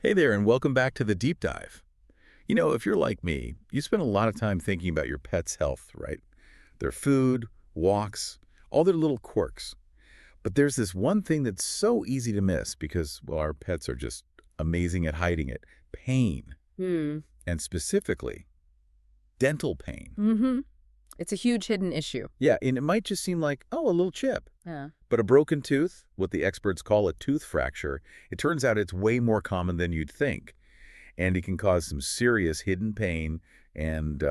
Hey there, and welcome back to the deep dive. If you're like me, you spend a lot of time thinking about your pet's health, right? Their food, walks, all their little quirks. But there's this one thing that's so easy to miss because, well, our pets are just amazing at hiding it. Pain, Hmm. and specifically, dental pain. Mm-hmm. It's a huge hidden issue. Yeah, and it might just seem like, oh, a little chip. Yeah. But a broken tooth, what the experts call a tooth fracture, it turns out it's way more common than you'd think. And it can cause some serious hidden pain and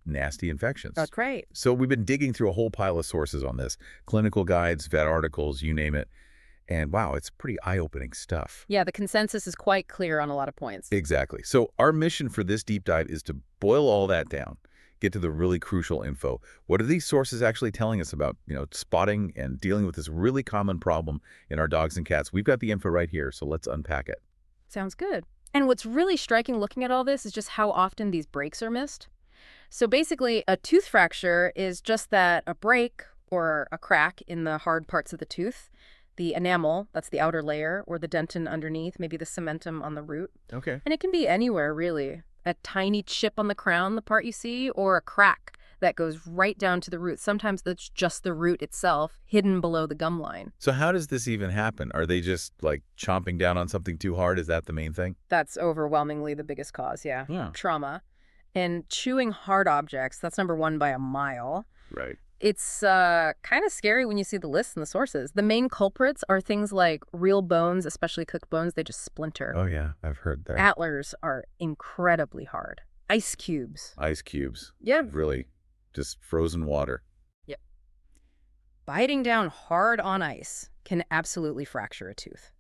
nasty infections. That's right. So we've been digging through a whole pile of sources on this, clinical guides, vet articles, you name it. And wow, it's pretty eye-opening stuff. Yeah, the consensus is quite clear on a lot of points. Exactly. So our mission for this deep dive is to boil all that down, get to the really crucial info. What are these sources actually telling us about, spotting and dealing with this really common problem in our dogs and cats? We've got the info right here, so let's unpack it. Sounds good. And what's really striking looking at all this is just how often these breaks are missed. So basically, a tooth fracture is just that a break or a crack in the hard parts of the tooth, the enamel, that's the outer layer, or the dentin underneath, maybe the cementum on the root. Okay. And it can be anywhere, really. A tiny chip on the crown, the part you see, or a crack that goes right down to the root. Sometimes that's just the root itself, hidden below the gum line. So how does this even happen? Are they just like chomping down on something too hard? Is that the main thing? That's overwhelmingly the biggest cause, yeah. Yeah. Trauma. And chewing hard objects, that's number one by a mile. Right. It's kind of scary when you see the lists and the sources. The main culprits are things like real bones, especially cooked bones, they just splinter. Oh, yeah. I've heard that. Antlers are incredibly hard. Ice cubes. Ice cubes. Yeah. Really. Just frozen water. Yep. Biting down hard on ice can absolutely fracture a tooth.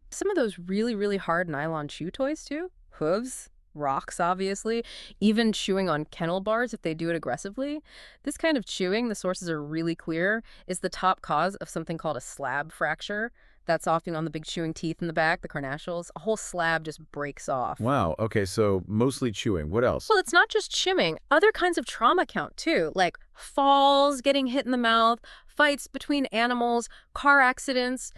Some of those really, really hard nylon chew toys, too. Hooves. Rocks, obviously, even chewing on kennel bars if they do it aggressively. This kind of chewing, the sources are really clear, is the top cause of something called a slab fracture. That's often on the big chewing teeth in the back, the carnassials. A whole slab just breaks off. Wow. Okay, so mostly chewing. What else? Well, it's not just chewing. Other kinds of trauma count, too, like falls, getting hit in the mouth, fights between animals, car accidents.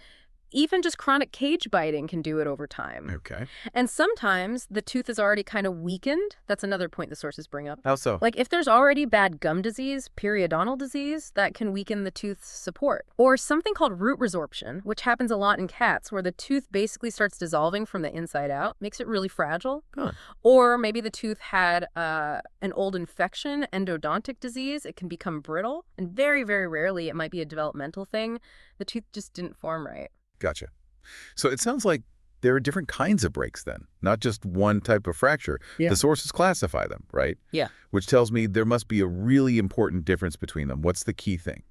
Even just chronic cage biting can do it over time. Okay. And sometimes the tooth is already kind of weakened. That's another point the sources bring up. How so? Like if there's already bad gum disease, periodontal disease, that can weaken the tooth's support. Or something called root resorption, which happens a lot in cats, where the tooth basically starts dissolving from the inside out, makes it really fragile. Huh. Or maybe the tooth had an old infection, endodontic disease. It can become brittle. And very, very rarely, it might be a developmental thing. The tooth just didn't form right. Gotcha. So it sounds like there are different kinds of breaks then, not just one type of fracture. Yeah. The sources classify them, right? Yeah. Which tells me there must be a really important difference between them. What's the key thing?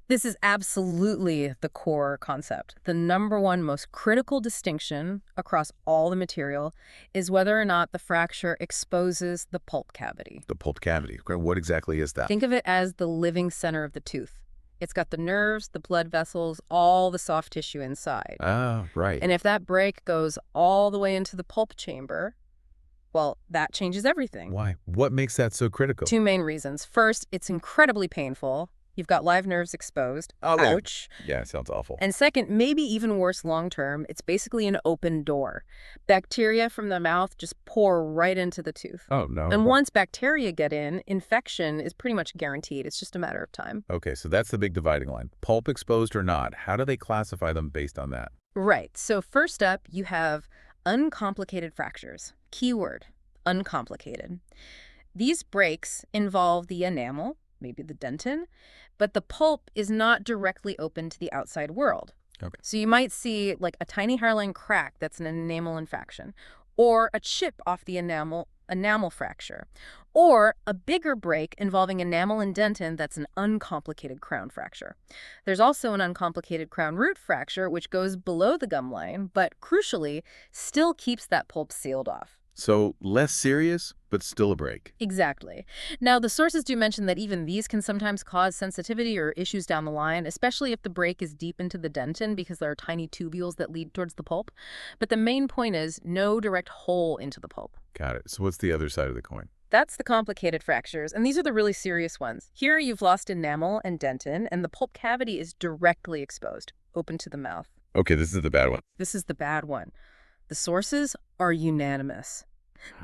This is absolutely the core concept. The number one most critical distinction across all the material is whether or not the fracture exposes the pulp cavity. The pulp cavity. Okay, what exactly is that? Think of it as the living center of the tooth. It's got the nerves, the blood vessels, all the soft tissue inside. Ah, right. And if that break goes all the way into the pulp chamber, well, that changes everything. Why? What makes that so critical? Two main reasons. First, it's incredibly painful. You've got live nerves exposed. Oh, Ouch. Yeah, it sounds awful. And second, maybe even worse long-term, it's basically an open door. Bacteria from the mouth just pour right into the tooth. Oh, no. And once bacteria get in, infection is pretty much guaranteed. It's just a matter of time. Okay, so that's the big dividing line. Pulp exposed or not. How do they classify them based on that? Right. So first up, you have uncomplicated fractures. Keyword, uncomplicated. These breaks involve the enamel, maybe the dentin, but the pulp is not directly open to the outside world. Okay. So you might see like a tiny hairline crack that's an enamel infection, or a chip off the enamel fracture, or a bigger break involving enamel and dentin that's an uncomplicated crown fracture. There's also an uncomplicated crown root fracture, which goes below the gum line, but crucially, still keeps that pulp sealed off. So less serious, but still a break. Exactly. Now, the sources do mention that even these can sometimes cause sensitivity or issues down the line, especially if the break is deep into the dentin because there are tiny tubules that lead towards the pulp. But the main point is no direct hole into the pulp. Got it. So what's the other side of the coin? That's the complicated fractures, and these are the really serious ones. Here you've lost enamel and dentin, and the pulp cavity is directly exposed, open to the mouth. Okay, this is the bad one. This is the bad one. The sources are unanimous.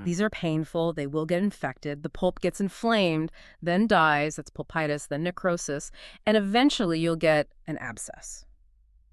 These are painful, they will get infected, the pulp gets inflamed, then dies, that's pulpitis, then necrosis, and eventually you'll get an abscess,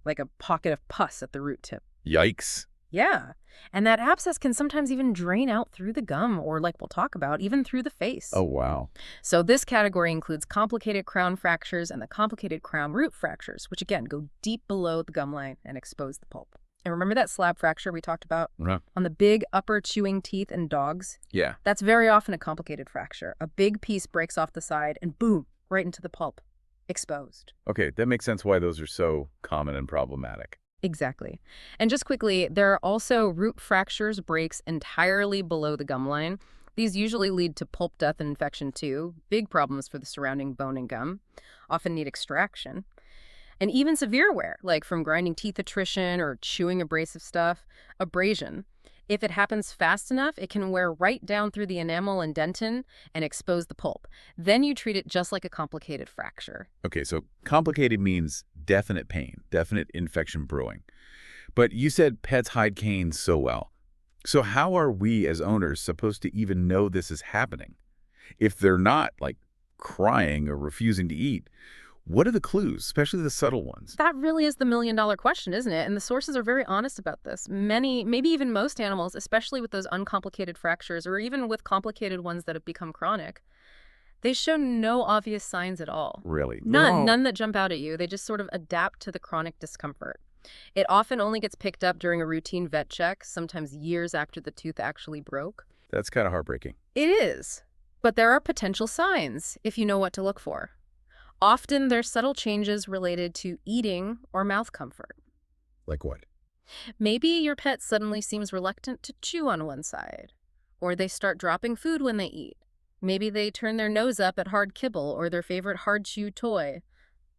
like a pocket of pus at the root tip. Yikes. Yeah, and that abscess can sometimes even drain out through the gum, or like we'll talk about, even through the face. Oh, wow. So this category includes complicated crown fractures and the complicated crown root fractures, which again go deep below the gum line and expose the pulp. And remember that slab fracture we talked about on the big upper chewing teeth in dogs? Yeah. That's very often a complicated fracture. A big piece breaks off the side and boom, right into the pulp. Exposed. Okay, that makes sense why those are so common and problematic. Exactly. And just quickly, there are also root fractures, breaks entirely below the gum line. These usually lead to pulp death and infection too. Big problems for the surrounding bone and gum. Often need extraction. And even severe wear, like from grinding teeth attrition or chewing abrasive stuff, abrasion. If it happens fast enough, it can wear right down through the enamel and dentin and expose the pulp. Then you treat it just like a complicated fracture. Okay, so complicated means definite pain, definite infection brewing. But you said pets hide canes so well. So how are we as owners supposed to even know this is happening? If they're not, like, crying or refusing to eat, what are the clues, especially the subtle ones? That really is the million-dollar question, isn't it? And the sources are very honest about this. Many, maybe even most animals, especially with those uncomplicated fractures or even with complicated ones that have become chronic, they show no obvious signs at all. Really? None that jump out at you. They just sort of adapt to the chronic discomfort. It often only gets picked up during a routine vet check, sometimes years after the tooth actually broke. That's kind of heartbreaking. It is. But there are potential signs if you know what to look for. Often there's subtle changes related to eating or mouth comfort. Like what? Maybe your pet suddenly seems reluctant to chew on one side, or they start dropping food when they eat. Maybe they turn their nose up at hard kibble or their favorite hard chew toy,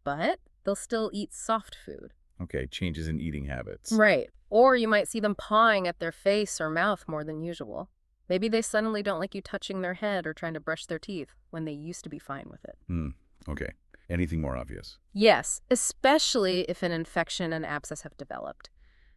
but they'll still eat soft food. Okay, changes in eating habits. Right. Or you might see them pawing at their face or mouth more than usual. Maybe they suddenly don't like you touching their head or trying to brush their teeth when they used to be fine with it. Okay. Anything more obvious? Yes, especially if an infection and abscess have developed.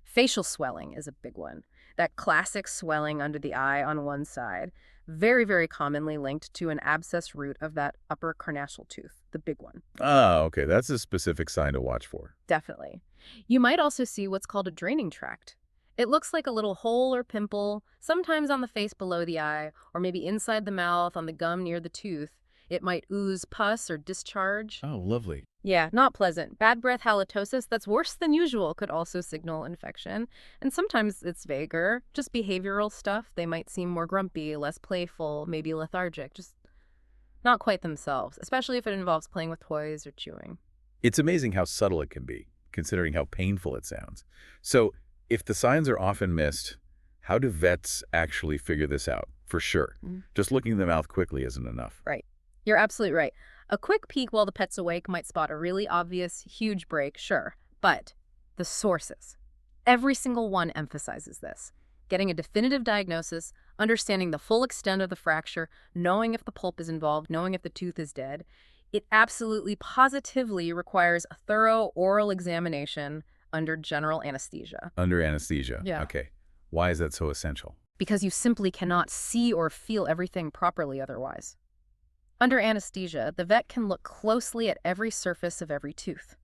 Facial swelling is a big one. That classic swelling under the eye on one side, very, very commonly linked to an abscess root of that upper carnassial tooth, the big one. Ah, okay. That's a specific sign to watch for. Definitely. You might also see what's called a draining tract. It looks like a little hole or pimple, sometimes on the face below the eye, or maybe inside the mouth on the gum near the tooth. It might ooze pus or discharge. Oh, lovely. Yeah, not pleasant. Bad breath halitosis that's worse than usual could also signal infection. And sometimes it's vaguer, just behavioral stuff. They might seem more grumpy, less playful, maybe lethargic, just not quite themselves, especially if it involves playing with toys or chewing. It's amazing how subtle it can be, considering how painful it sounds. So, if the signs are often missed, how do vets actually figure this out? For sure. Just looking in the mouth quickly isn't enough. Right. You're absolutely right. A quick peek while the pet's awake might spot a really obvious, huge break, sure. But the sources. Every single one emphasizes this. Getting a definitive diagnosis, understanding the full extent of the fracture, knowing if the pulp is involved, knowing if the tooth is dead. It absolutely positively requires a thorough oral examination under general anesthesia. Under anesthesia? Yeah. Okay. Why is that so essential? Because you simply cannot see or feel everything properly otherwise. Under anesthesia, the vet can look closely at every surface of every tooth.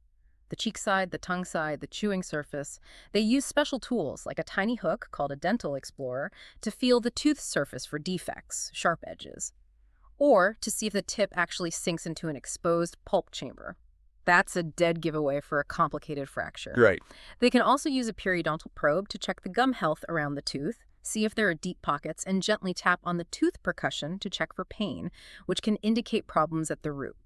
The cheek side, the tongue side, the chewing surface. They use special tools like a tiny hook called a dental explorer to feel the tooth surface for defects, sharp edges, or to see if the tip actually sinks into an exposed pulp chamber. That's a dead giveaway for a complicated fracture. Right. They can also use a periodontal probe to check the gum health around the tooth, see if there are deep pockets, and gently tap on the tooth percussion to check for pain, which can indicate problems at the root.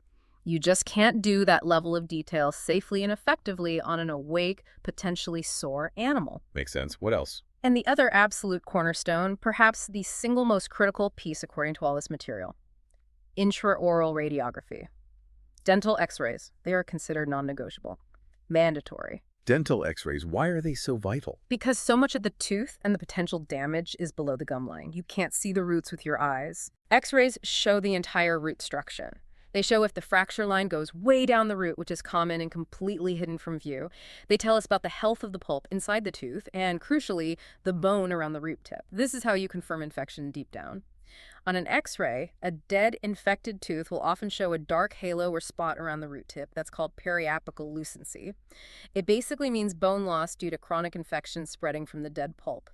You just can't do that level of detail safely and effectively on an awake, potentially sore animal. Makes sense. What else? And the other absolute cornerstone, perhaps the single most critical piece according to all this material, intraoral radiography. Dental x-rays, they are considered non-negotiable. Mandatory. Dental x-rays, why are they so vital? Because so much of the tooth and the potential damage is below the gum line. You can't see the roots with your eyes. X-rays show the entire root structure. They show if the fracture line goes way down the root, which is common and completely hidden from view. They tell us about the health of the pulp inside the tooth and, crucially, the bone around the root tip. This is how you confirm infection deep down. On an X-ray, a dead, infected tooth will often show a dark halo or spot around the root tip. That's called periapical lucency. It basically means bone loss due to chronic infection spreading from the dead pulp.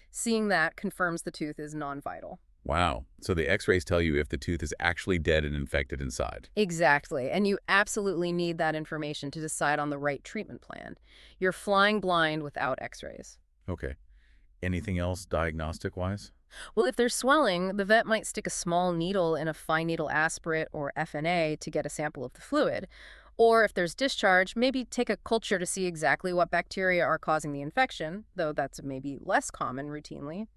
Seeing that confirms the tooth is non-vital. Wow. So the x-rays tell you if the tooth is actually dead and infected inside. Exactly, and you absolutely need that information to decide on the right treatment plan. You're flying blind without X-rays. Okay. Anything else diagnostic-wise? Well, if there's swelling, the vet might stick a small needle in a fine needle aspirate or FNA to get a sample of the fluid. Or if there's discharge, maybe take a culture to see exactly what bacteria are causing the infection, though that's maybe less common routinely.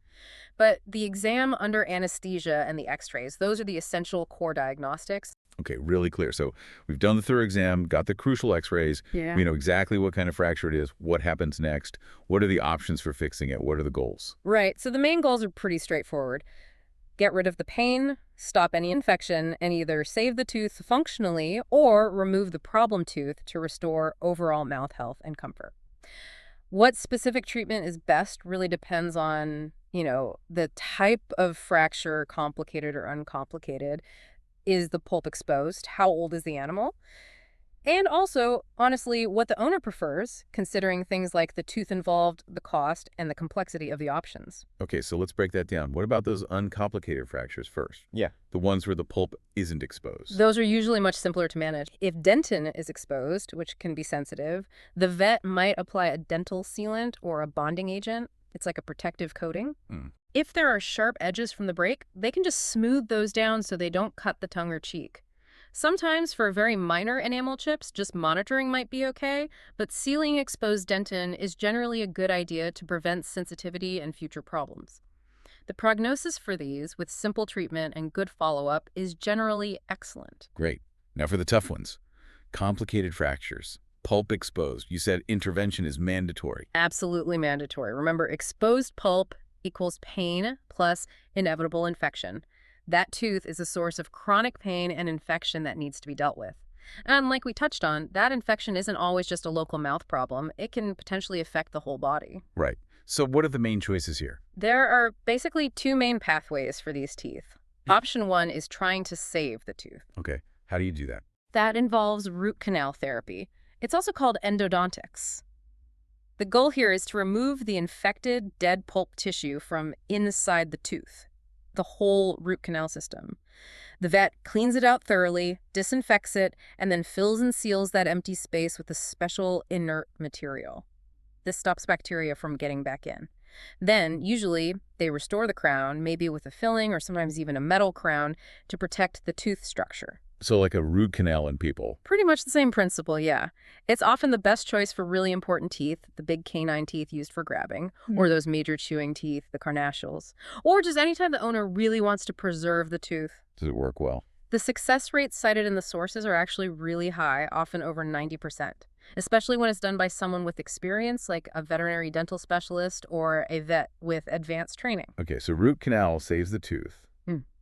But the exam under anesthesia and the X-rays, those are the essential core diagnostics. Okay, really clear. So we've done the thorough exam, got the crucial x-rays. Yeah. We know exactly what kind of fracture it is, what happens next, what are the options for fixing it, what are the goals? Right, so the main goals are pretty straightforward. Get rid of the pain, stop any infection, and either save the tooth functionally or remove the problem tooth to restore overall mouth health and comfort. What specific treatment is best really depends on, the type of fracture, complicated or uncomplicated. Is the pulp exposed? How old is the animal? And also, honestly, what the owner prefers, considering things like the tooth involved, the cost, and the complexity of the options. Okay, so let's break that down. What about those uncomplicated fractures first? Yeah. The ones where the pulp isn't exposed. Those are usually much simpler to manage. If dentin is exposed, which can be sensitive, the vet might apply a dental sealant or a bonding agent. It's like a protective coating. If there are sharp edges from the break, they can just smooth those down so they don't cut the tongue or cheek. Sometimes for very minor enamel chips, just monitoring might be okay, but sealing exposed dentin is generally a good idea to prevent sensitivity and future problems. The prognosis for these, with simple treatment and good follow-up, is generally excellent. Great. Now for the tough ones. Complicated fractures. Pulp exposed. You said intervention is mandatory. Absolutely mandatory. Remember, exposed pulp equals pain plus inevitable infection. That tooth is a source of chronic pain and infection that needs to be dealt with. And like we touched on, that infection isn't always just a local mouth problem. It can potentially affect the whole body. Right. So what are the main choices here? There are basically two main pathways for these teeth. Option one is trying to save the tooth. Okay. How do you do that? That involves root canal therapy. It's also called endodontics. The goal here is to remove the infected, dead pulp tissue from inside the tooth, the whole root canal system. The vet cleans it out thoroughly, disinfects it, and then fills and seals that empty space with a special inert material. This stops bacteria from getting back in. Then, usually, they restore the crown, maybe with a filling or sometimes even a metal crown, to protect the tooth structure. So like a root canal in people. Pretty much the same principle, yeah. It's often the best choice for really important teeth, the big canine teeth used for grabbing, or those major chewing teeth, the carnassials, or just anytime the owner really wants to preserve the tooth. Does it work well? The success rates cited in the sources are actually really high, often over 90%, especially when it's done by someone with experience, like a veterinary dental specialist or a vet with advanced training. Okay, so root canal saves the tooth.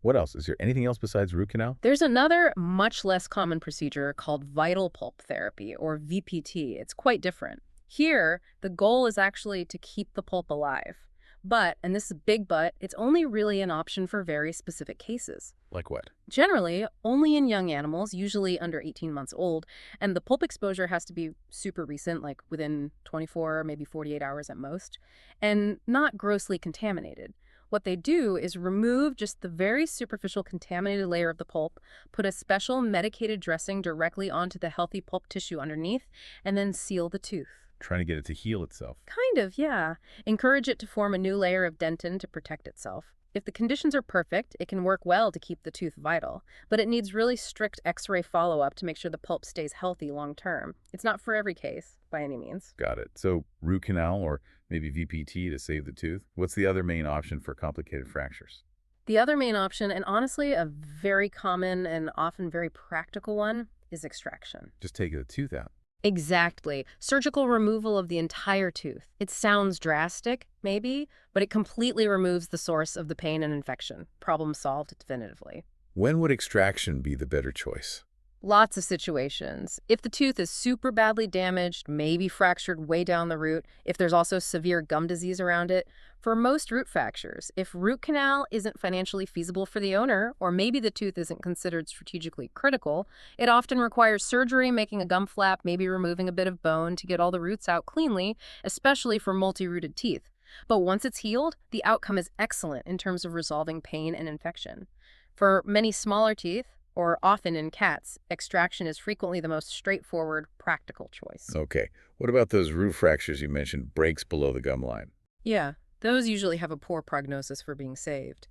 What else? Is there anything else besides root canal? There's another much less common procedure called vital pulp therapy, or VPT. It's quite different. Here, the goal is actually to keep the pulp alive. But, and this is a big but, it's only really an option for very specific cases. Like what? Generally, only in young animals, usually under 18 months old, and the pulp exposure has to be super recent, like within 24, maybe 48 hours at most, and not grossly contaminated. What they do is remove just the very superficial contaminated layer of the pulp, put a special medicated dressing directly onto the healthy pulp tissue underneath, and then seal the tooth. Trying to get it to heal itself. Kind of, yeah. Encourage it to form a new layer of dentin to protect itself. If the conditions are perfect, it can work well to keep the tooth vital, but it needs really strict X-ray follow-up to make sure the pulp stays healthy long-term. It's not for every case, by any means. Got it. So root canal or maybe VPT to save the tooth. What's the other main option for complicated fractures? The other main option, and honestly a very common and often very practical one, is extraction. Just take the tooth out. Exactly. Surgical removal of the entire tooth. It sounds drastic, maybe, but it completely removes the source of the pain and infection. Problem solved definitively. When would extraction be the better choice? Lots of situations. If the tooth is super badly damaged, maybe fractured way down the root, if there's also severe gum disease around it, for most root fractures, if root canal isn't financially feasible for the owner, or maybe the tooth isn't considered strategically critical, it often requires surgery, making a gum flap, maybe removing a bit of bone to get all the roots out cleanly, especially for multi-rooted teeth. But once it's healed, the outcome is excellent in terms of resolving pain and infection. For many smaller teeth, or often in cats, extraction is frequently the most straightforward, practical choice. Okay. What about those root fractures you mentioned, breaks below the gum line? Yeah, those usually have a poor prognosis for being saved.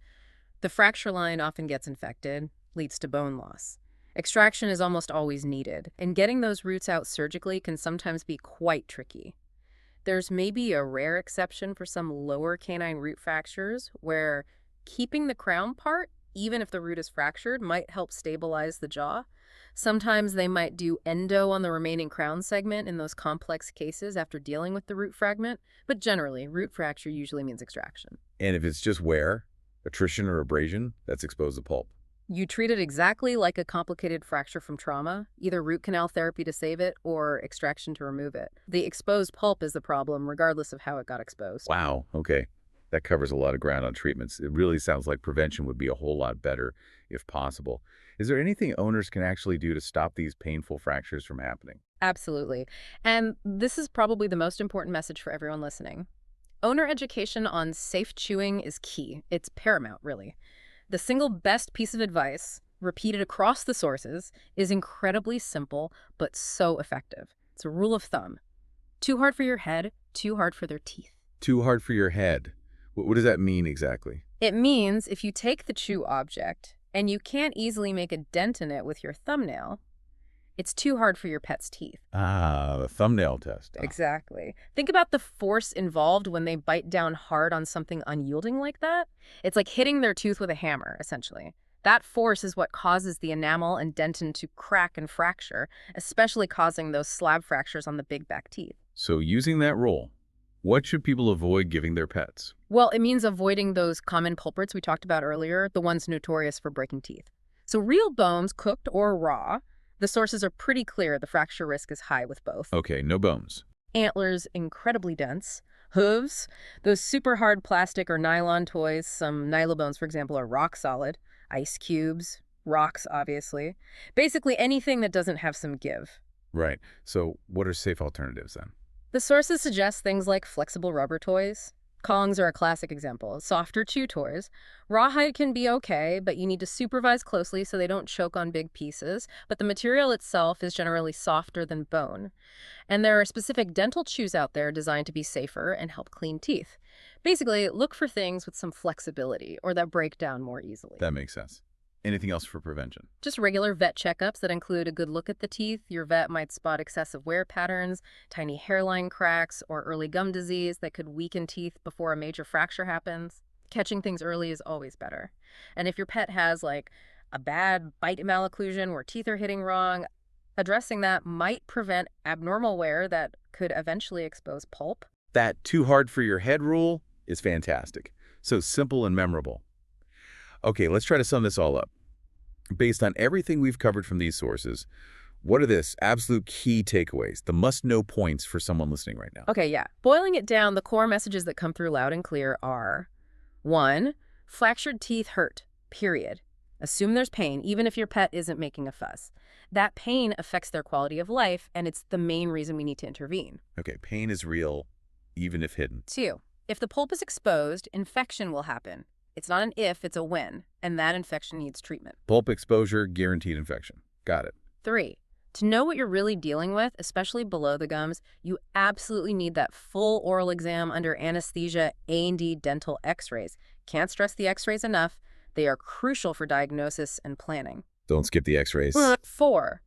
The fracture line often gets infected, leads to bone loss. Extraction is almost always needed, and getting those roots out surgically can sometimes be quite tricky. There's maybe a rare exception for some lower canine root fractures where keeping the crown part, even if the root is fractured, might help stabilize the jaw. Sometimes they might do endo on the remaining crown segment in those complex cases after dealing with the root fragment, but generally, root fracture usually means extraction. And if it's just wear, attrition or abrasion, that's exposed to pulp. You treat it exactly like a complicated fracture from trauma, either root canal therapy to save it or extraction to remove it. The exposed pulp is the problem, regardless of how it got exposed. Wow, okay. That covers a lot of ground on treatments. It really sounds like prevention would be a whole lot better if possible. Is there anything owners can actually do to stop these painful fractures from happening? Absolutely. And this is probably the most important message for everyone listening. Owner education on safe chewing is key. It's paramount, really. The single best piece of advice, repeated across the sources, is incredibly simple, but so effective. It's a rule of thumb. Too hard for your head, too hard for their teeth. Too hard for your head. What does that mean exactly? It means if you take the chew object and you can't easily make a dent in it with your thumbnail, it's too hard for your pet's teeth. Ah, the thumbnail test. Exactly. Think about the force involved when they bite down hard on something unyielding like that. It's like hitting their tooth with a hammer, essentially. That force is what causes the enamel and dentin to crack and fracture, especially causing those slab fractures on the big back teeth. So using that rule, what should people avoid giving their pets? Well, it means avoiding those common culprits we talked about earlier, the ones notorious for breaking teeth. So real bones, cooked or raw, the sources are pretty clear the fracture risk is high with both. Okay, no bones. Antlers, incredibly dense. Hooves, those super hard plastic or nylon toys, some nylobones, for example, are rock solid. Ice cubes, rocks, obviously. Basically anything that doesn't have some give. Right. So what are safe alternatives then? The sources suggest things like flexible rubber toys. Kongs are a classic example. Softer chew toys. Rawhide can be okay, but you need to supervise closely so they don't choke on big pieces. But the material itself is generally softer than bone. And there are specific dental chews out there designed to be safer and help clean teeth. Basically, look for things with some flexibility or that break down more easily. That makes sense. Anything else for prevention? Just regular vet checkups that include a good look at the teeth. Your vet might spot excessive wear patterns, tiny hairline cracks, or early gum disease that could weaken teeth before a major fracture happens. Catching things early is always better. And if your pet has like a bad bite malocclusion where teeth are hitting wrong, addressing that might prevent abnormal wear that could eventually expose pulp. That too hard for your head rule is fantastic. So simple and memorable. Okay, let's try to sum this all up. Based on everything we've covered from these sources, what are the absolute key takeaways, the must-know points for someone listening right now? Okay, yeah. Boiling it down, the core messages that come through loud and clear are: 1. Fractured teeth hurt, period. Assume there's pain, even if your pet isn't making a fuss. That pain affects their quality of life, and it's the main reason we need to intervene. Okay, pain is real, even if hidden. 2. If the pulp is exposed, infection will happen. It's not an if, it's a when, and that infection needs treatment. Pulp exposure, guaranteed infection. Got it. 3. To know what you're really dealing with, especially below the gums, you absolutely need that full oral exam under anesthesia, A&D dental x-rays. Can't stress the x-rays enough. They are crucial for diagnosis and planning. Don't skip the x-rays. 4.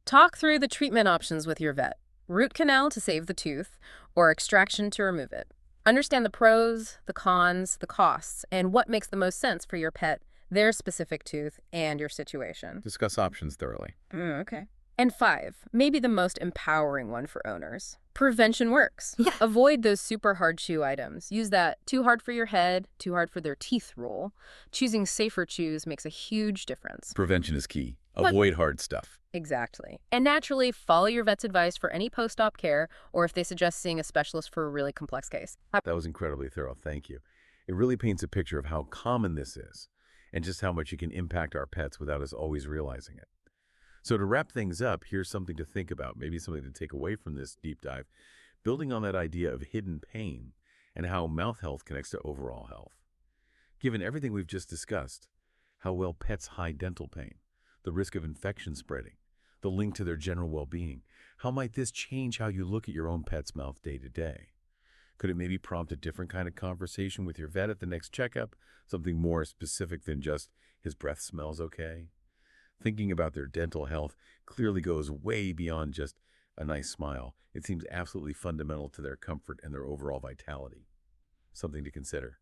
Talk through the treatment options with your vet. Root canal to save the tooth, or extraction to remove it. Understand the pros, the cons, the costs, and what makes the most sense for your pet, their specific tooth, and your situation. Discuss options thoroughly. Okay. And 5, maybe the most empowering one for owners. Prevention works. Yeah. Avoid those super hard chew items. Use that too hard for your head, too hard for their teeth rule. Choosing safer chews makes a huge difference. Prevention is key. But Avoid hard stuff. exactly. And naturally, follow your vet's advice for any post-op care or if they suggest seeing a specialist for a really complex case. That was incredibly thorough. Thank you. It really paints a picture of how common this is and just how much it can impact our pets without us always realizing it. So to wrap things up, here's something to think about, maybe something to take away from this deep dive, building on that idea of hidden pain and how mouth health connects to overall health. Given everything we've just discussed, how well pets hide dental pain, the risk of infection spreading, the link to their general well-being, how might this change how you look at your own pet's mouth day to day? Could it maybe prompt a different kind of conversation with your vet at the next checkup, something more specific than just his breath smells okay? Thinking about their dental health clearly goes way beyond just a nice smile. It seems absolutely fundamental to their comfort and their overall vitality. Something to consider.